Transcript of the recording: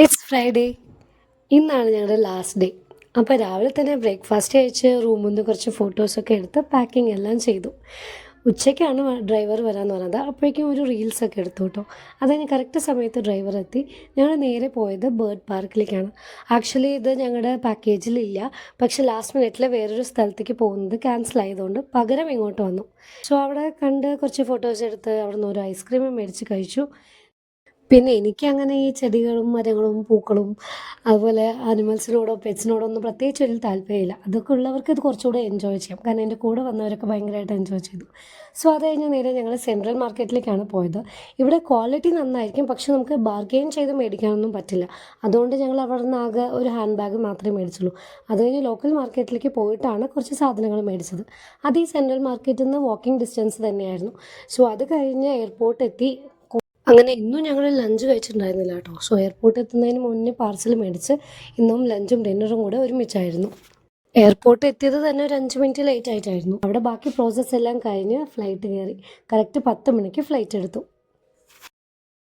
It's Friday. ഇന്നാണ് ഞങ്ങളുടെ last day. അപ്പോൾ രാവിലെ തന്നെ ബ്രേക്ക്ഫാസ്റ്റ് കഴിച്ച് റൂമിൽ നിന്ന് കുറച്ച് ഫോട്ടോസൊക്കെ എടുത്ത് പാക്കിംഗ് എല്ലാം ചെയ്തു. ഉച്ചയ്ക്കാണ് ഡ്രൈവർ വരാമെന്ന് പറഞ്ഞത്. അപ്പോഴേക്കും ഒരു റീൽസൊക്കെ എടുത്തു കേട്ടോ. അതുകഴിഞ്ഞ് കറക്റ്റ് സമയത്ത് ഡ്രൈവർ എത്തി. ഞങ്ങൾ നേരെ പോയത് ബേർഡ് പാർക്കിലേക്കാണ്. ആക്ച്വലി ഇത് ഞങ്ങളുടെ പാക്കേജിലില്ല. പക്ഷേ ലാസ്റ്റ് മിനിറ്റിൽ വേറൊരു സ്ഥലത്തേക്ക് പോകുന്നത് ക്യാൻസൽ ആയതുകൊണ്ട് പകരം ഇങ്ങോട്ട് വന്നു. സോ അവിടെ കണ്ട് കുറച്ച് ഫോട്ടോസ് എടുത്ത് അവിടെ നിന്ന് ഒരു ഐസ്ക്രീമും മേടിച്ച് കഴിച്ചു. പിന്നെ എനിക്കങ്ങനെ ഈ ചെടികളും മരങ്ങളും പൂക്കളും അതുപോലെ ആനിമൽസിനോടോ പെറ്റ്സിനോടോ ഒന്നും പ്രത്യേകിച്ച് ഒരു താല്പര്യമില്ല. അതൊക്കെ ഉള്ളവർക്ക് ഇത് കുറച്ചുകൂടെ എൻജോയ് ചെയ്യാം. കാരണം എൻ്റെ കൂടെ വന്നവരൊക്കെ ഭയങ്കരമായിട്ട് എൻജോയ് ചെയ്തു. സോ അത് കഴിഞ്ഞ് നേരെ ഞങ്ങൾ സെൻട്രൽ മാർക്കറ്റിലേക്കാണ് പോയത്. ഇവിടെ ക്വാളിറ്റി നന്നായിരിക്കും, പക്ഷെ നമുക്ക് ബാർഗെയിൻ ചെയ്ത് മേടിക്കാനൊന്നും പറ്റില്ല. അതുകൊണ്ട് ഞങ്ങൾ അവിടെ നിന്ന് ആകെ ഒരു ഹാൻഡ് ബാഗ് മാത്രമേ മേടിച്ചുള്ളൂ. അത് കഴിഞ്ഞ് ലോക്കൽ മാർക്കറ്റിലേക്ക് പോയിട്ടാണ് കുറച്ച് സാധനങ്ങൾ മേടിച്ചത്. അത് ഈ സെൻട്രൽ മാർക്കറ്റിൽ നിന്ന് വാക്കിംഗ് ഡിസ്റ്റൻസ് തന്നെയായിരുന്നു. സോ അത് കഴിഞ്ഞ് എയർപോർട്ട് എത്തി. അങ്ങനെ ഇന്നും ഞങ്ങൾ ലഞ്ച് കഴിച്ചിട്ടുണ്ടായിരുന്നില്ല കേട്ടോ. സോ എയർപോർട്ടിൽ എത്തുന്നതിന് മുന്നേ പാർസൽ മേടിച്ച് ഇന്നും ലഞ്ചും ഡിന്നറും കൂടെ ഒരുമിച്ചായിരുന്നു. എയർപോർട്ട് എത്തിയത് തന്നെ ഒരു 5 മിനിറ്റ് ലേറ്റ് ആയിട്ടായിരുന്നു. അവിടെ ബാക്കി പ്രോസസ്സ് എല്ലാം കഴിഞ്ഞ് ഫ്ലൈറ്റ് കയറി. കറക്റ്റ് 10 മണിക്ക് ഫ്ലൈറ്റ് എടുത്തു.